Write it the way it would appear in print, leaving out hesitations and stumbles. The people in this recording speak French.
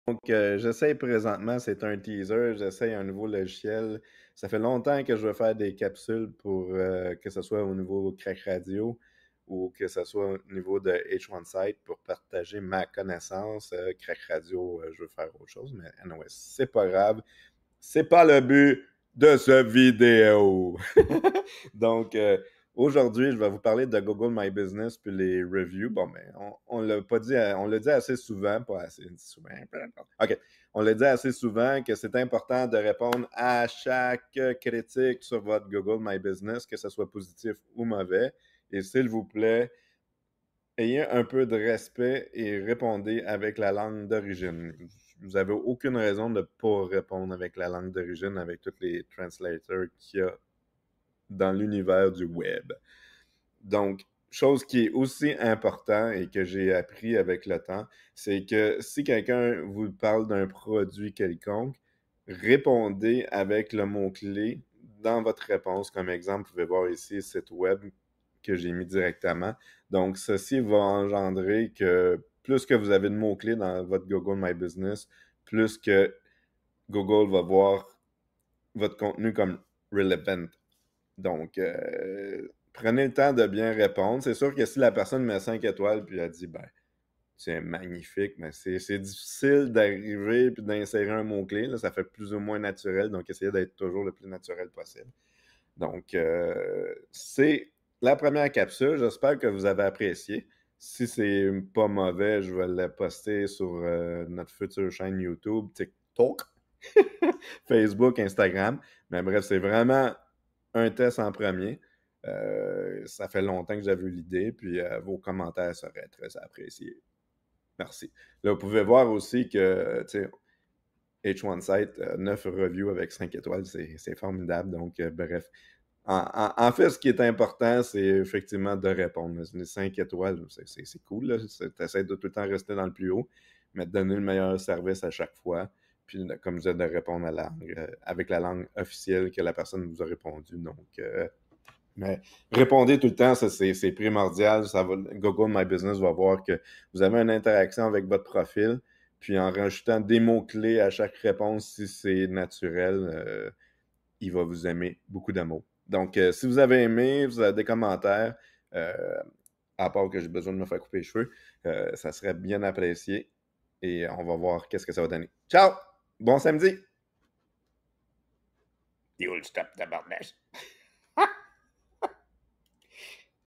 Donc, j'essaie présentement, c'est un teaser, j'essaie un nouveau logiciel. Ça fait longtemps que je veux faire des capsules pour que ce soit au niveau Crack Radio ou que ce soit au niveau de H1Site pour partager ma connaissance. Crack Radio, je veux faire autre chose, mais anyway, c'est pas grave. C'est pas le but de cette vidéo. Donc, aujourd'hui, je vais vous parler de Google My Business puis les reviews. Bon, mais on l'a pas dit, on l'a dit assez souvent, pas assez souvent. OK. On l'a dit assez souvent que c'est important de répondre à chaque critique sur votre Google My Business, que ce soit positif ou mauvais. Et s'il vous plaît, ayez un peu de respect et répondez avec la langue d'origine. Vous n'avez aucune raison de ne pas répondre avec la langue d'origine, avec tous les translators qu'il y a dans l'univers du web. Donc, chose qui est aussi important et que j'ai appris avec le temps, c'est que si quelqu'un vous parle d'un produit quelconque, répondez avec le mot-clé dans votre réponse. Comme exemple, vous pouvez voir ici le site web que j'ai mis directement. Donc, ceci va engendrer que plus que vous avez de mots-clés dans votre Google My Business, plus que Google va voir votre contenu comme relevant. Donc, prenez le temps de bien répondre. C'est sûr que si la personne met 5 étoiles puis elle dit, ben, c'est magnifique, mais c'est difficile d'arriver et d'insérer un mot-clé. Là, ça fait plus ou moins naturel, donc essayez d'être toujours le plus naturel possible. Donc, c'est la première capsule. J'espère que vous avez apprécié. Si c'est pas mauvais, je vais la poster sur notre future chaîne YouTube, TikTok, Facebook, Instagram. Mais bref, c'est vraiment un test en premier. Ça fait longtemps que j'avais eu l'idée, puis vos commentaires seraient très appréciés. Merci. Là, vous pouvez voir aussi que, tu sais, H1Site, 9 reviews avec 5 étoiles, c'est formidable. Donc, bref. En fait, ce qui est important, c'est effectivement de répondre. Les 5 étoiles, c'est cool. Tu essaies de tout le temps rester dans le plus haut, mais de donner le meilleur service à chaque fois. Puis, comme je disais, de répondre à avec la langue officielle que la personne vous a répondu. Donc, mais répondez tout le temps, ça c'est primordial. Google My Business va voir que vous avez une interaction avec votre profil, puis en rajoutant des mots-clés à chaque réponse, si c'est naturel, il va vous aimer beaucoup d'amour. Donc, si vous avez aimé, vous avez des commentaires, euh, à part que j'ai besoin de me faire couper les cheveux, ça serait bien apprécié. Et on va voir qu'est-ce que ça va donner. Ciao! Bon samedi! Yo, le stop tabarnak!